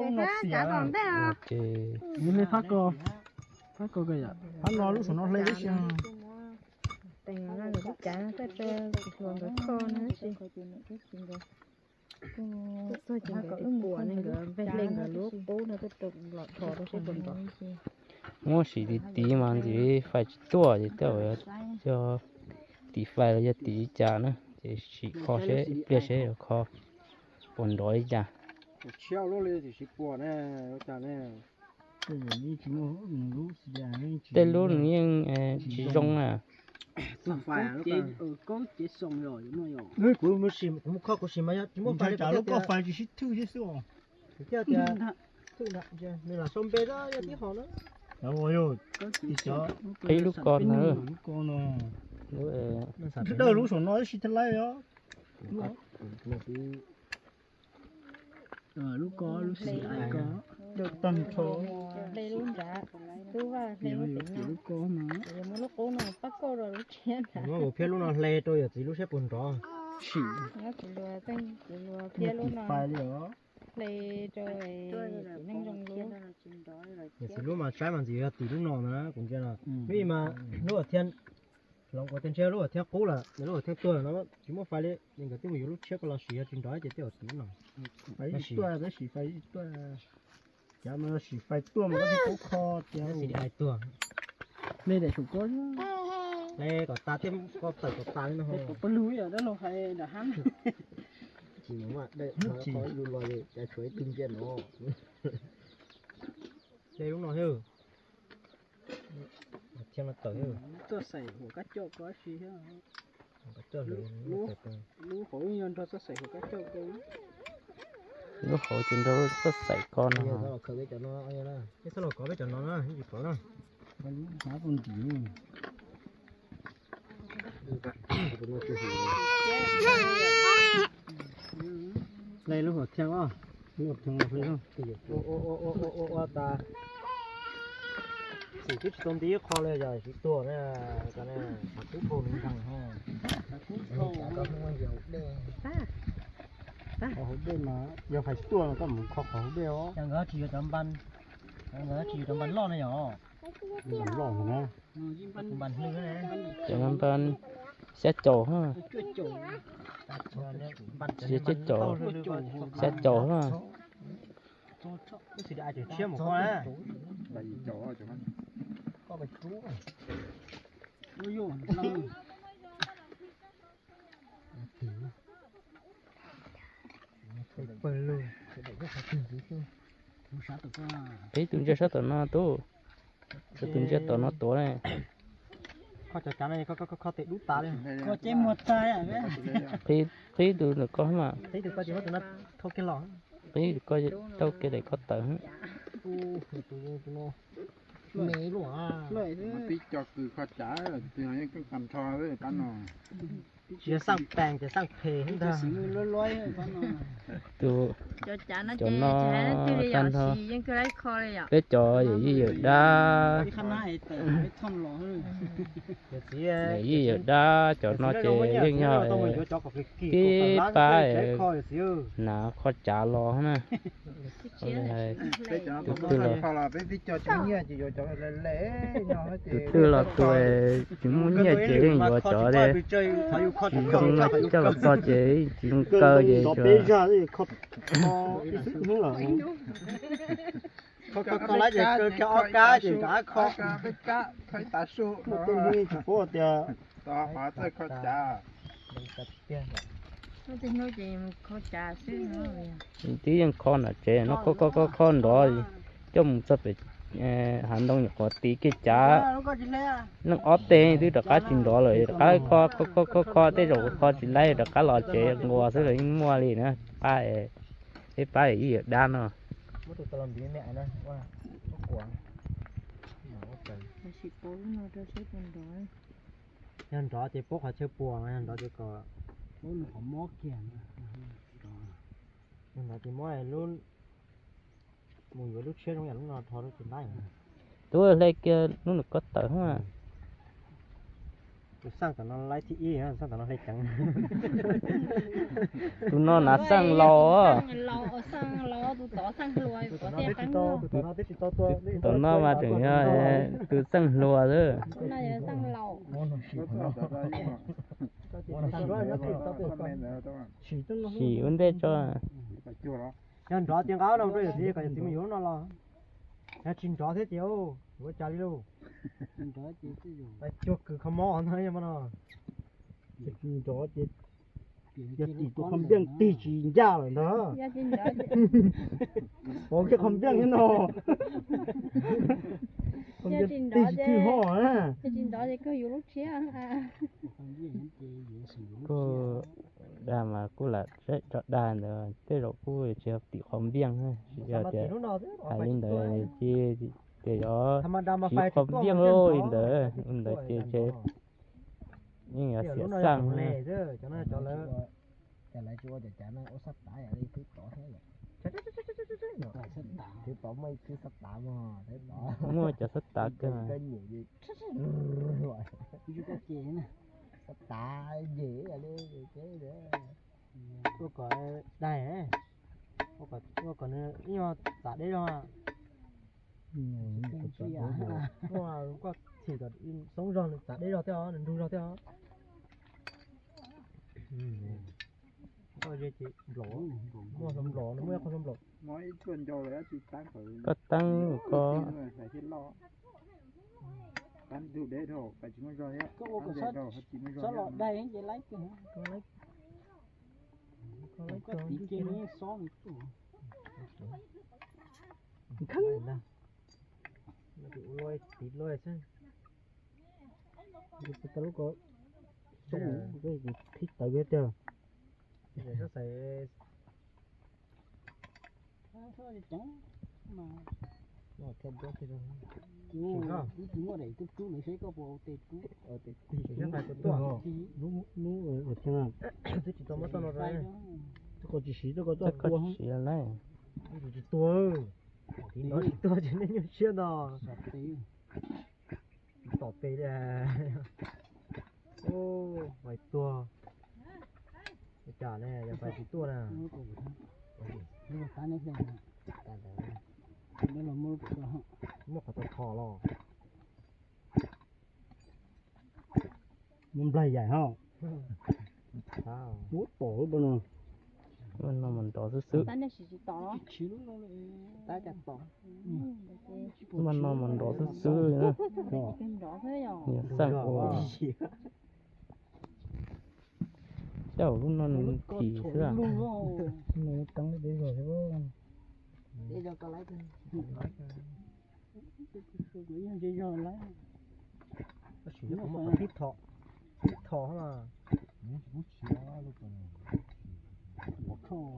nó xỉa ok nhưng mà phát cô cái gì phát lo lúc nó lấy đấy chứ tình nó được chả cái chuồng cái kho nữa chứ tôi chỉ có ước mùa nên cái về lên cái lúc bố nó cái tục lọt thò nó sẽ bẩn bẩn mua xí tí mà gì phải tua gì tao cho tí phải là tí chả nữa thì xí kho sẽ bia sẽ kho bồn đói chả chiao lúc lên thì xí bùa nè chả nè cái gì chỉ mua lúc xỉa tên lúc nhưng chỉ rong à không phải có chế xong rồi đúng không? ơi của mua xí mua kho của xí mà chỉ mua phải chả lúc có phải chỉ thứ chứ sao cái thứ nặng chứ nên là xong bê đó tí họ nữa rồi thì cho thấy lúc con nữa lúc con nó lúc đâu lúc xuống nói xí thật lại đó Lúc có lúc xì ai có được tầm số đây luôn đã cứว่าđây lúc có mà giờ mới lúc cố nó bắt cô rồi lúc chết nó bộ phía lúc nó lê tôi giờ thì lúc sẽ buồn đó xì nó chỉ lừa tên chỉ lừa phía lúc nó phải đó lê rồi năng trong luôn thì lúc mà trái mà gì từ lúc nào nữa cũng chưa là vì mà lúc ở thiên lòng của thiên chơi lúc ở thiên cũ là lúc ở thiên tôi là nó chỉ muốn phải đấy nhưng cái tiếng lúc trước là xì trên đó chỉ tiêu tí nào phải tua đấy chỉ phải tua chả mà chỉ phải tua mà có thể cố kho thì ai tua đây để chủ có chứ đây có ta thêm có tờ có ta nữa không có núi ở đó nó phải là hắn chỉ muốn mà đây nó có lưu loài để cái chuối tinh chân nó đây lúc nào hư xem nó tới hư tôi xài của các chỗ có gì hết bắt cho lú khổ nhân cho xài của các chỗ có lúc hồi trên đó có sảy con bây giờ hả nó khơi cho nó ấy đó cái sao có cái cho nó đó gì có đó mình há con chỉ đây lúc hợp theo á lúc hợp theo phải không ô ta chỉ chút tôm tí kho lên rồi chỉ tua này cái này cú phồng thằng ha cú phồng có không nhiều đây hộp bên mà giờ phải tua nó có một kho hộp bên đó chẳng có chỉ tấm bắn lo này nhỏ làm lỏng nữa bắn hư này chẳng bạn xét chỗ ha sẽ chết chỗ xét chỗ ha cái gì ai chỉ chiếm một con á là gì chỗ cho nó có bạch chú ôi dồi bơi luôn ấy tụi chơi sát tụi nó tu tụi chơi tụi nó tổ này có cho cá này có tệ đút tá lên có chế một tay à thấy tụi nó có mà thấy được có chỉ có tụi nó thôi cái lọ thấy có đâu cái này có tờ mẹ luôn à tí cho cứ kho chả rồi thì nó cái cầm thò với bán nó chỉ sang bèn chỉ sang phê hết ta tụi cho chả nó cho nó tan thôi nhưng cứ lấy kho đi ạ cái trò gì vậy đó khăn này tự thon lọ hơn gì vậy đó cho nó chơi với nhau cái bài nà khó trả lo nè từ là cái cho chúng nhia chỉ cho lẽ từ là tôi chỉ muốn nhia chơi gì vào chỗ đây không cho là to chơi chỉ cơ gì cho có lấy cái cho cá chỉ cá kho cá khai tá su một con đi chỉ có tiền đó hóa tới kho chả nó chỉ nói gì kho chả xíu nữa tí dân con là chơi nó có con đó trong sắp phải hành động có tí cái chả nó ót tên thứ đặc cá chừng đó rồi đặc cá kho tới rồi kho chỉ lấy đặc cá lò chơi ngồi thứ rồi mua liền nữa bài cái bài gì đan nó mất tụi làm gì mẹ nữa qua có quả chỉ cố nó cho xếp bên đó nhân đó thì bốc hay chơi bùa nhân đó thì có nó có móc kìa nhân đó thì mỗi luôn mùi với lúc chết không nhận lúc nào thò được tiền này tôi lấy kia nó có tờ mà สร้างแต่นอนไล่ที่อีฮะสร้างแต่นอนให้จัง tu nó nát sang lò sang lò tu tỏ sang lùi có nó thể biết tăng to nữa tụi nó biết to to tu nó mà chừng tu sang lùa đó nó giờ sang lò chỉ vấn đề cho nhân chó tiếng áo đâu đây thì cái tiếng yếu nó lo nó chín chó thế chiếu với cha đi đâu phải chuột cứ không mò thôi mà nó chó chết giờ chỉ tôi không biết tí chỉ ra rồi đó giờ chín đó có cái không biết thế nào không giờ biết chín tí đó chỉ chứ họ á giờ chín đó thì cứอยู่lúc chia à cô đà mà cô là rất rõ đàn rồi thế rồi cô chỉ học tỷ không biếng thôi giờ thì phải lên đời chỉ để đó chỉ không biếng thôi để chỉ nhưng mà sẽ sang lệ chứ cho nó cho nóแต่ละจัวจะจานะโอสัตตายอะไรที่ต่อให้หรอที่ต่อไม่คือสัตตามาที่ต่อ mua cho sắp tạc cơ mà ก็อยู่ดีอยู่ก็เจ๋นะสัตตาเจ๋อะไรเจ๋เด้อ tôi có đây ấy tôi có nữa nhưng mà tại đây rồi mà có chỉ có sống rồi tại đây rồi theo đừng rồi theo coi gì chị lỗ mua sắm lỗ nó mua con sắm lỗ nói chuyện cho đấy thì tăng phải có tăng có phải thiết lo tăng đủ đấy thôi phải chỉ mới rồi á có một cái số lọ đây anh chị lấy cái có tí kia này xó một chút khăn nè bị lôi tí lôi chứ cái tao có sống cái thích tới biết chưa để nó sẽ thôi chẳng mà nó thêm đó thì mua để chút chút nữa sẽ có bộ tết chút thì nó phải có to nó ở trên nào thì chỉ tao mới tao nó ra tôi có chỉ tôi có chắc có chỉ là này chỉ to thì nó chỉ to cho nên nhiều chuyện đó tỏ tê nè ô phải to cái trả này là phải chỉ to nè nhưng mà cái này là cái đó là mua phải thò lo mình play dài không sao bút tổ bên nào bên nó mình đỏ sứ ta nên chỉ tỏ chỉ lúc đó ta chặt tỏ bên nó mình đỏ sứ nữa cái đỏ thế rồi nhiều sang của cháu lúc nó chỉ ra nó tăng đến rồi thế không để cho có lấy cái cái rồi lấy nó chỉ có một cái hít thọ mà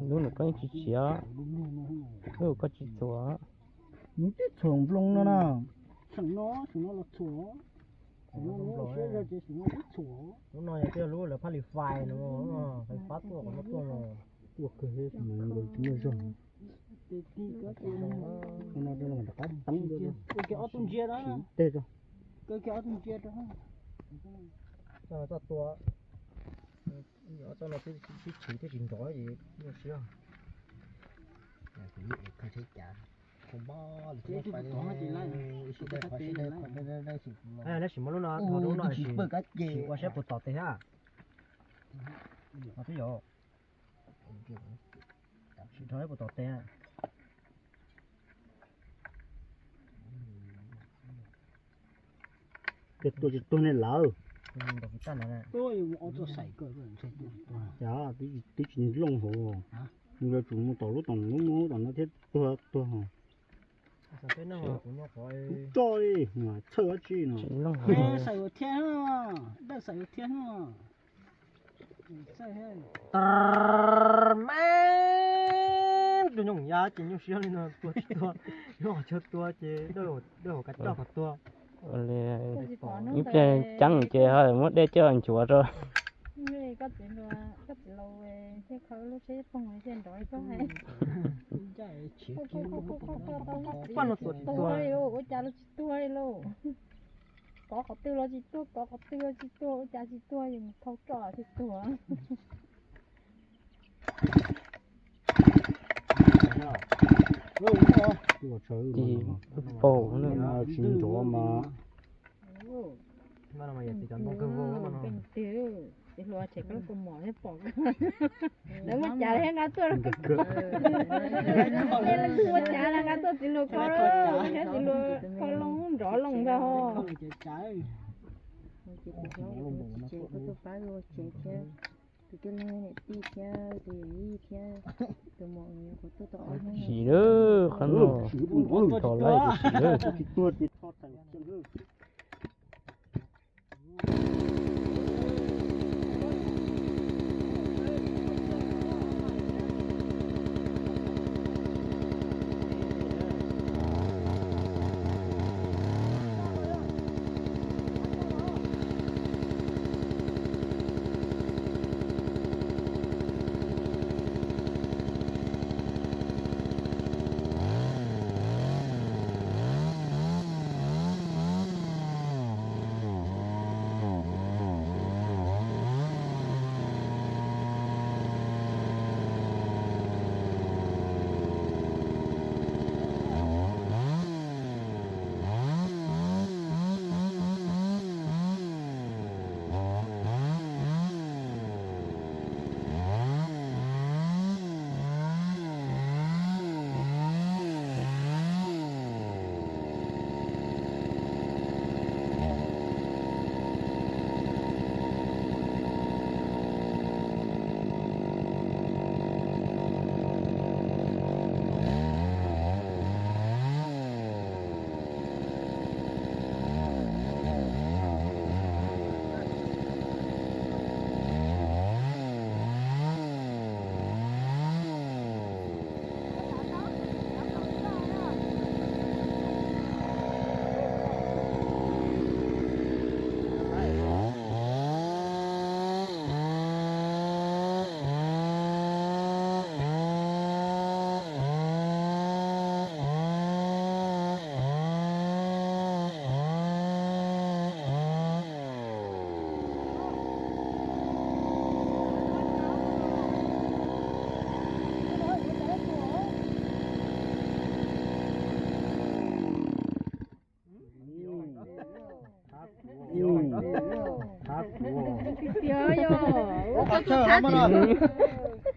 lúc nó có chỉ chĩa lúc có chỉ chùa những cái chuồng lông nó nào chúng nó là chùa nó sẽ ra chỉ chúng nó thích chùa nó nói cái lúa là phát lì phai nó phải phát của nó to rồi cuộc cái hết mà người chúng nó dùng tí có cái nó đây là cái tăng cái ớt tung chia đó tê rồi cái ớt tung chia đó cho nó to to cho nó cái trình đó gì nó xíu cái thấy chả không bao giờ phải đi ai nó chỉ muốn nó thò đúng nó chỉ qua xếp bột tọt thế ha mà thế rồi chỉ thôi bột tọt thế cái tôi này lỡ được cái tan này tôi ở chỗ sải cỡ dạ tí chỉ lông hồ người chủ một tổ lúc tổng nó tổng nó thiết tôi hả sao thế nó cũng nó phải cho đi mà chơi chi nó chỉ lông mẹ sải ở thiên mà đã sải ở thiên mà sải hết mẹ tụi nhung giá chỉ nhung xíu nó nó cho tua chứ đâu cái đó phải tua những cái trắng kia thôi mất để cho anh chúa rồi người có chuyện rồi có chuyện lâu về thế khởi lúc sẽ không người trên đổi có hay chạy chiếu có ปั้ន nó ตัว tôi luôn cha nó tôi luôn ตัว tôi luôn ตัว tôi luôn ตัว tôi luôn ตัว có có tiêu lo gì tua có tiêu lo gì tua giá gì tua dùng thâu trò gì tua Tôi chơi thì bổ nữa mà chín chỗ mà mà mày chỉ cần bông cơ vô mà nó bên tiêu thì lo chạy cái con mỏ hết bỏ nếu mà trả hết ngã tua nó tua trả là ngã tua thì lo có đó hết thì lo có lông rõ lông ra ho chị có tôi phá rồi chị kia từ cái này đi kia từ đi kia từ mọi người có tôi tỏ chỉ đó khăn rồi thò lại chỉ đó tôi thì thoát thành chân hư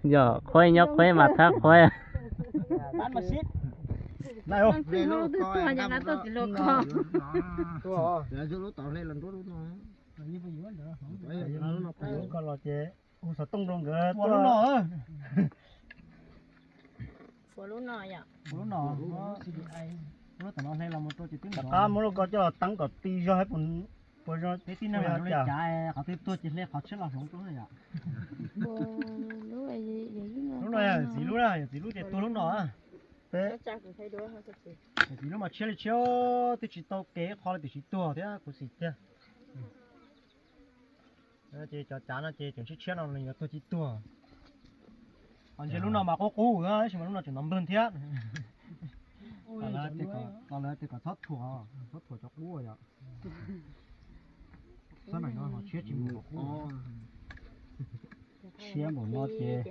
giờ khói nhóc khói mà thác khói bán mà xít này không để nó tua nhà nó tôi chỉ lo co tua để cho nó tạo lên lần đó nó như bây giờ nữa đấy nó phải con lò chế u sợ tung rong cái tua nó nọ của lúc nào vậy tua nó nó tao nó lên là một tôi chỉ tính cá muốn có cho tăng có tí cho hết phần bây giờ cái tin là nó lên trái họ tiếp tôi chỉ lên họ chết là không tốt rồi ạ lúc này gì lúc thì tôi lúc nọ thế thì nó mà chơi thì chỉ tao kế khó thì chỉ tua thế cũng xịt thế chơi cho chán nó chơi chỉ chơi nào là tôi chỉ tua còn chơi lúc nào mà có cú nữa chứ mà lúc nào chỉ nằm bên thế còn là thì có thoát thua cho cú rồi ạ sao này nó họ chết chỉ một cú chia một nó chế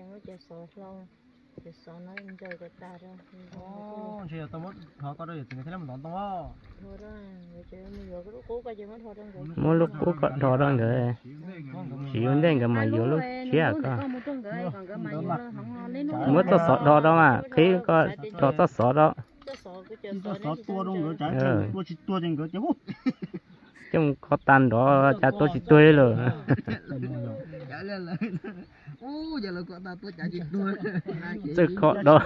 chị tao mất họ có đây thì thế là mình đón tao mỗi lúc cố cận thò đó rồi chỉ vấn đề cái mà nhiều lúc chia cả mỗi tao sọt thò đó mà khi có thò tao sọt đó tao sọt tua đúng rồi trái tua chỉ tua trên cái hút trong có tan đó cha tôi chỉ tôi rồi giờ là con ta tôi chạy chỉ tôi tôi khó đó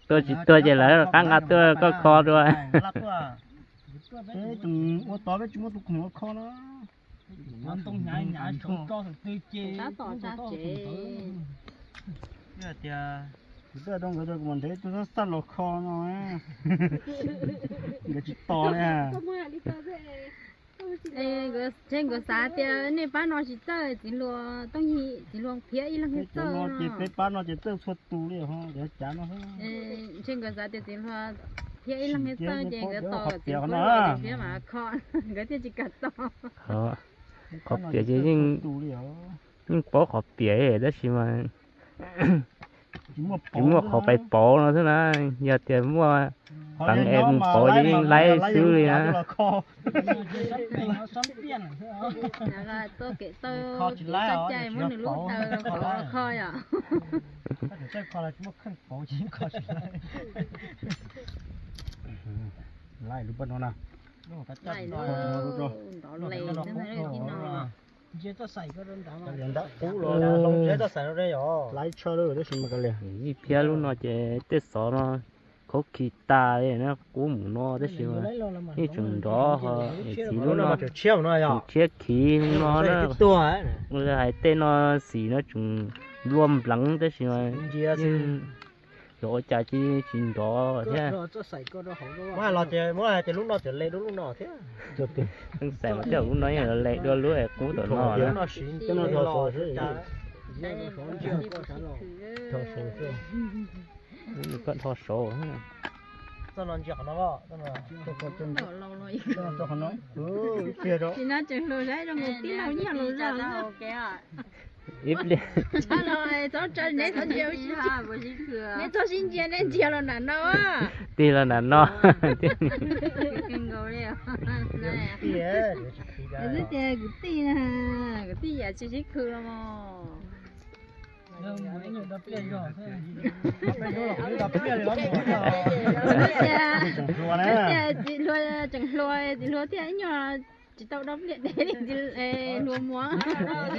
tôi chỉ tôi chỉ là căng ngắt tôi có khó rồi thế chúng ô to với chúng tôi cũng khó nó ăn tông nhảy không cho thằng tươi chê đã tỏ ra chế tôi đông cái mình thấy tôi rất săn lột kho nó cái chỉ to nè trên cái xã thì này bán nó chỉ tới chỉ lo tông hi chỉ lo phía ý là hết tới nó chỉ cái bán nó chỉ tới xuất tù đi không để trả nó trên cái xã thì chỉ lo Thế là hết sao chị cái to thì có phía mà con cái thì chỉ cả to. ขอบเปียจะยิ่งป้อขอบเปียได้ใช่ไหมจิมัวขอไปปอแล้วใช่ไหมอย่าเตียมัวบางเอ็มปอจะยิ่งไล่ซื้อเลยนะ Là tôi cái tôi chắc chạy muốn được lúc tao khó khơi à. ถ้าเดี๋ยวใจคออะไรจิมัวขึ้นโป๊จิคอจิไล่ ไล่หรือเปล่านะ นู่นก็จับ Này ต่อ nó lề thế này thì nó เจ๊จะใส่ก็เดินตามมา เลี้ยงได้กูร ร อ อ แล้ แล้ว ว ลงเจ๊จะใส่เราได้หรอ ไล่เชื่อเลยได้ชิมกันเลย นี่เพียลูกน้อยจะเตะสอนเนาะเขาขีตาเลยนะกูหมูน้อได้ใช่ไหมนี่จุดรอเหรอสีลูกน้อย เชี่ยวหน่อยอ่ะ เชียขี้น้อยนะ ตัวฮะ มันจะให้เต้นน้อยสีน้อยจุดรวมหลังได้ใช่ไหม เจียสิ โยจ่าจีจุดรอใช่ จะใส่ก็ได้ของก็ ว่าเราจะเมื่อไรจะลูกน้อยจะเล่ลูกน้อยเท่า จบเลย ตั้งแต่มาเจ้าลูกน้อยอย่างเล็กด้วยรู้ไอ้กูตัวน้อย ลูก นะ น้อยสิจะน้อยรอสิจ้า đây làของ đi เจ๊ก็ bộ ฉันหรอก thử. นี่ก็ทอโซ่ จะนอนเจียกันนะก็จะนอน Lâu lâu rồi. ตัวเขาน้อย เชี่ยวจ้ะ Thì nó chừng lùi đấy rồi một tí lâu nhá lùi ra nó. อิบเลย Sao rồi, cháu chân đấy cháu chiều chứ. Nên cháu xin chia nên chiều là nản đâu á. ตีแล้วนะเนาะ Kinh gấu đi à. เตี้ย Cái gì thì cái tí nè, cái tí à chỉ khử là mà. เริ่มเหมือนอยู่ดับเบี้ยอยู่ ไปดูหรอกดับเบี้ยเลยแล้วหมด รัวนะ Chị lùi chẳng lùi thì anh nhỏ chỉ tao đắp điện đấy thì lùi muống.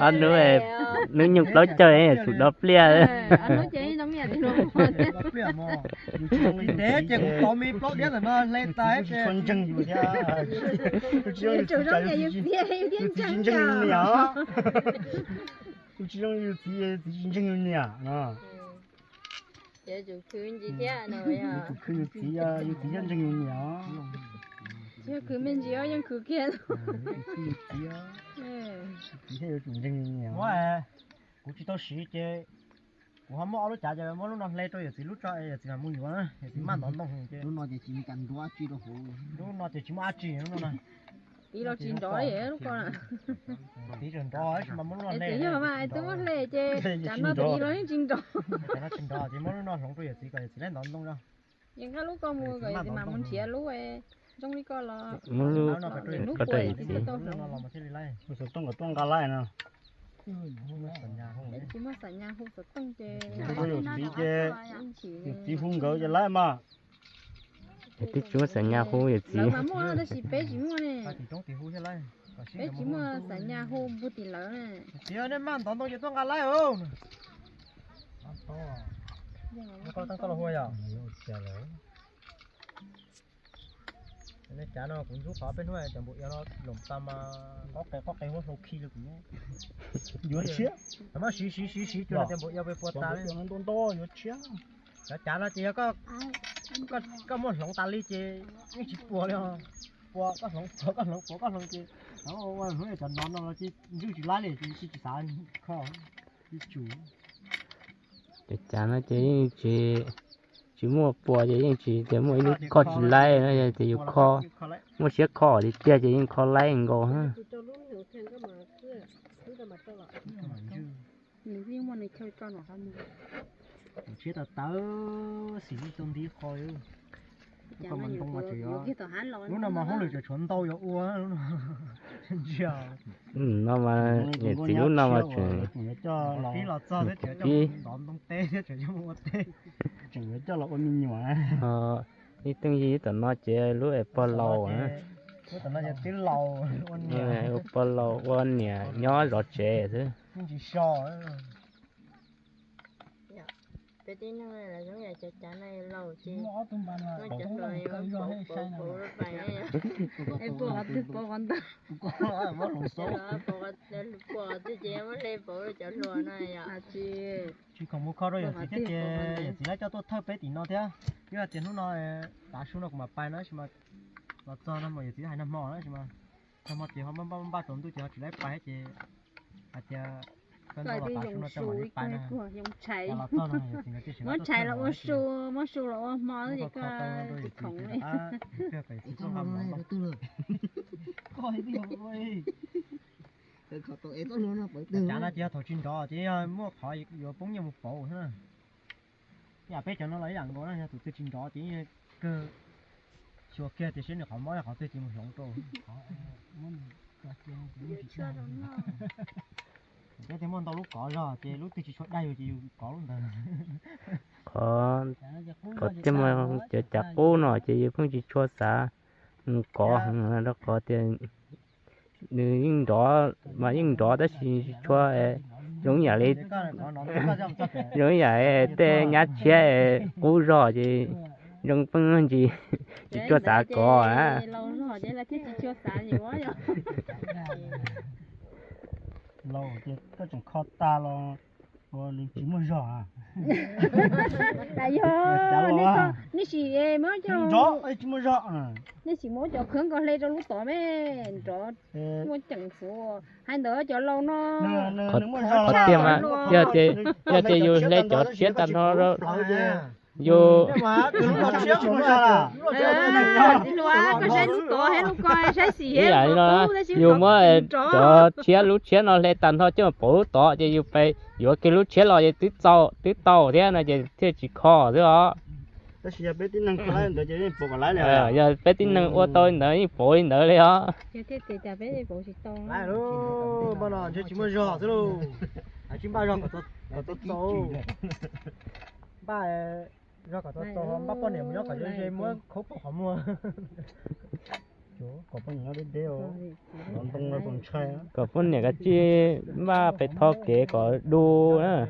อันนู้นนึกยังร้อยเจอสุดดอกเปรี้ย Anh nói chị đóng nhà thì lùi muống. ดับเบี้ยหมอเด็กเจ๊กูต่อมีปลอกเดี๋ยวแต่มาเล่นตายเจ๊ 纯正有些，Chủ trong nhà yêu thiên chẳng真正有chào. 娘，就真正有真正有娘啊， Giờ chủ khứ gì thế rồi à. 可有鸡呀，有鸡真正有娘， Chứ khứ mình chỉ có những khứ kia thôi. 有鸡呀，鸡才有真正有娘。 ว่ากูจะต้องสีเจ๊กูทำมั่วรู้จักจะมั่วรู้นอนเล่ตัวอย่าสิรู้จักอย่าสิมามุ่งอยู่นะอย่าสิมาตอนต้องเจ๊ ลูกน้อยจะกินกันตัวจีโร่โห รู้นอนจะชิมอาจีรู้นอน Tí lo chín đói vậy lúc con ạ. ตีจนรอใช่ไหมมั่วรู้นอนเล่ Tí nhưng mà mày tôi mất lệ chê. Chẳng nó tí lo những chín đói. แต่ถ้าชิมรอจะมั่วรู้นอนของตัวอย่าสิก็อย่าสิเล่นนอนต้องแล้ว Nhưng các lúc con mua rồi thì mà muốn chia lúc ấy. Trong đi con lo. มึงรู้ Lúc ก็ได้ quẩy สิ thì tôi เรา nó. มาที่ไร 不是东个东个来呢， สัญญาห้องนี้ Chỉ mà sẵn nhà không sợ tông chê. 这有鸡这 Anh chỉ 有鸡风狗就来嘛， ที่จุดสัญญาคู่อย่าสิ lỡ mà mua nó chỉ bé chỉ mua này. ตีจงตีหูใช่ไร Bé chỉ mua sẵn nhà không bút thì lỡ này. เดี๋ยวเนี่ยมันตอนต้องจะต้องการไรโอ้ก็ตั้งก็เราหัวอย่าง 有吃了， นี่จ้าเนาะคุณรู้ขอเป็นหัวจังบุยาเราหลงตามมาก็ไก่หัวโลคีเลยคุณ 有吃， แต่มาสีจนจังบุยาไปปวดตาเลย 有很多有吃， แล้วจ้าเราเจ๊ก็หมดหลงตาลีเจ๊นี่จิปวดเลยปวดก็หลงเจ๊แล้ววันหัวจะนอนเราจียูจีไล่เลยจีสารข้อจีจู แต่จานนั้นจะยิ่งchỉ mua bòจะยิ่งจะmuaนี่ข้อจีไล่นะจะอยู่ข้อmuaเสียข้อดิเตี้ยจะยิ่งข้อไล่งอฮะ Mình riêng mua này chơi con hả không? chế tao tớ xí trong đi khói Chẳng là nhiều cái tờ hán lo. lúc nào mà không được cho chuẩn tao yếu quá lúc nào chào nó mà nhiệt chỉ lúc nào mà chuyển cho tí là cho thế cho đón tông tê thế cho mua tê chừng cho là ôn nhiều mà, đi từng gì tao nói chơi lúc ấy bao lâu á lúc tao nói tí lâu ôn này bao lâu ôn nhỉ nhỏ rõ chơi thế nhưng chỉ sò Cái tin nó là giống như chắc chắn này lâu chứ. หมอตุ้มบ้านว่า Nó เขา chắc ต้อง rồi ก็ย่อให้ใช่นะ bố nó phải này. Em bố con ta. mất lồng số Bố cái chế mất lên bố nó cho luôn này ạ. À chị. chỉ còn một khó rồi thì thế chứ chỉ là cho tôi thơ bé tí nó thế nhưng mà tiền lúc nó đá xuống nó cũng mà bay nó chứ mà cho nó mà chỉ hai năm mò đó chứ mà cho mà chỉ không ba trốn tôi chỉ lấy bay chứ à chứ Rồi đi dùng suối cái của dùng cháy. là to nó thì nó chỉ Mất cháy là ô su là ô mò gì cơ khổng này. phải chỉ Con làm này nó nó tư lược. coi đi ơi Cái khó tổ ấy tốt luôn nó bởi từ. chả là chỉ thổi chín đó chỉ mua khỏi vừa búng như một bộ ha nhà bé cho nó lấy đằng đó nha tụi tôi chín đó chỉ cơ chùa kia thì xin được họ mới họ tôi chỉ một giống đồ Muốn cả tiền cũng chỉ Chưa đúng rồi. cái thì món tao lúc có rồi thì lúc tôi chỉ chốt đây rồi chỉ có luôn rồi ก็จะมาจะจับปูหน่อยจะเพิ่งจะชั่วสาก่อแล้วก็จะนึยิ่งดอมายิ่งดอได้สิชั่วgiống nhà lấy giống nhà để nhát chia cú rò gì giống phân gì chỉ cho xã cỏ á Lâu rồi đấy là thiết chỉ cho xã gì quá rồi. lâu chứ có chẳng khó ta lo linh chỉ mua giỏ à Tại do nó chỉ mới cho giỏ ấy chỉ mua giỏ à nó chỉ mới cho khương con lên cho lúc tối mấy cho mua chẳng số hai đứa cho lâu nó có tiền mà giờ thì yêu lấy cho chết ta nó vô vậy nó dù mà cho chết lúc chết nó lấy tàn thôi chứ mà bổ tỏ thì yêu phải vô cái lúc chết rồi thì tít tàu thế này thì chỉ khó thế đó đó là bé tin năng cái để cho nên bộ cái lái này giờ bé tin năng ô tô nữa bổ nữa đấy đó thế thì chả bé bổ chỉ to lại luôn bao giờ chỉ mua giò thôi luôn chỉ ba giò của tôi ba giò của tôi ba con niệm giò của tôi mua khốp của họ mua chỗ có bao nhiêu đến đeo còn tông nó còn chơi á có phân này cái chi mà phải thò kế có đu á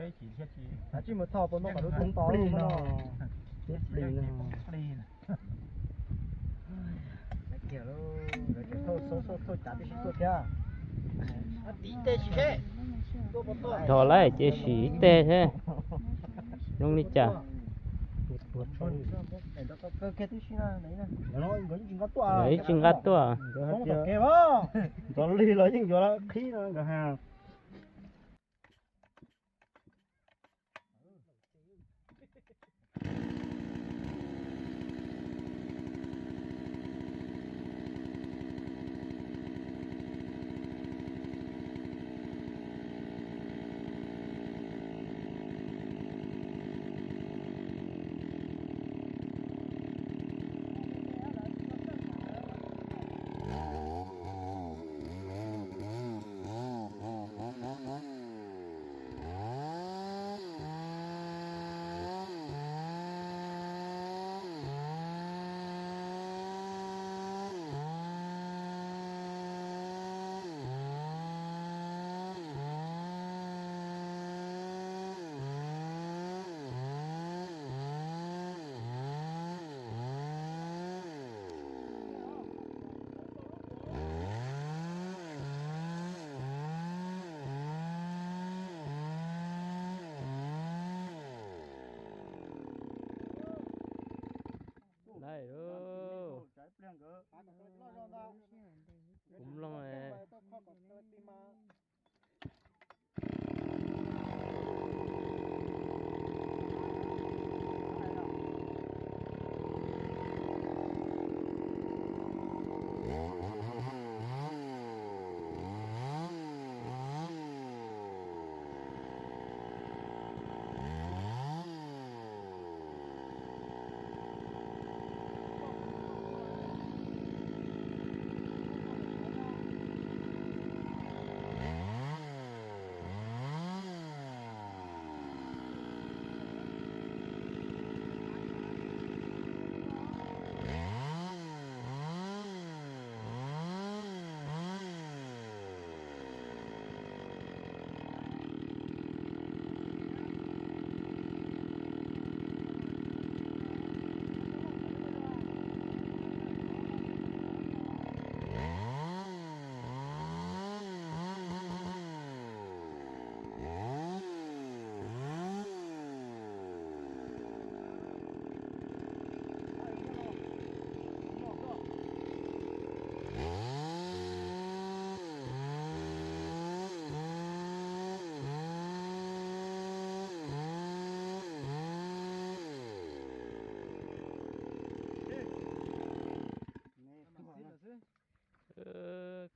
chỉ một thò bốn nó có đúng to luôn nó tiếp đi nó kiểu rồi thôi chả biết tôi kia tí tê chỉ thế thò lại chế xí tê thế đúng đi chả đấy chừng gắt tua còn ly là những chỗ khí nó cả hàng đây đó cũng lo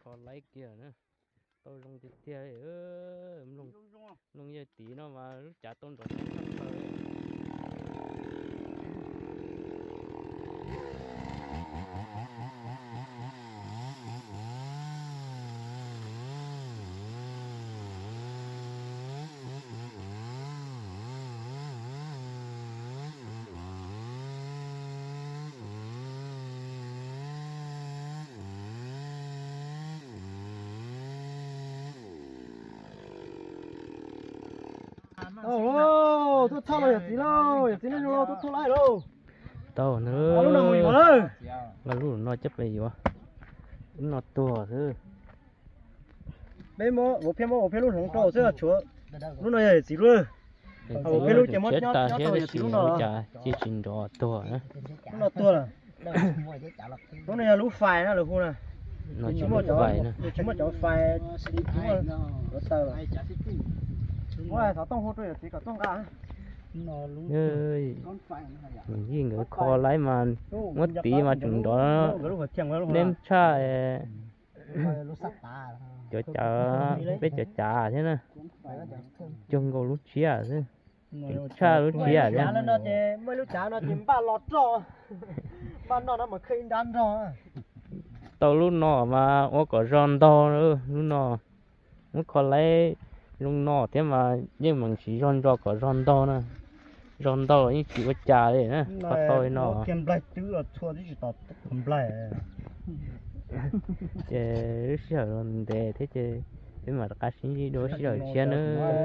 có lấy kia nữa tôi lông tiếp theo lông lông như tí nó mà lúc trả tôn rồi ô tôi thao rồi gì đâu gì nên lo tôi thao lại đâu tao nữa lúc nào mùi vào đây là lúc nó chấp về gìวะnó to thôi mấy một phía lúc không trâu sẽ là chúa lúc này gì luôn phía lúc chỉ mất nhót tàu gì lúc nào chỉ trình độ to nữa lúc nào to là lúc này là lúc phải nữa là khu này nó chỉ một vài nữa chỉ một chỗ phải chỉ một nó tao là ngoài thảo tông hỗ trợ chỉ có tông cả ơi gì người kho lấy mà mất tí mà chừng đó ném cha cho chả biết cho chả thế nè chừng có lúc chia thế cha lúc chia thế nó chỉ mấy lúc chả nó chỉ ba lọt rồi ba nó mà khinh đan rồi tao lúc nọ mà nó có giòn to nữa lúc nọ nó kho lấy lúc nọ thế mà nhưng mà chỉ giòn to có giòn to nè giòn to như chỉ có chả đấy nè có thôi nọ kiếm lại chứ là thua chứ chỉ tao cầm lại chế sợ rồi để thế chế thế mà cá xin gì đó sợ chia nữa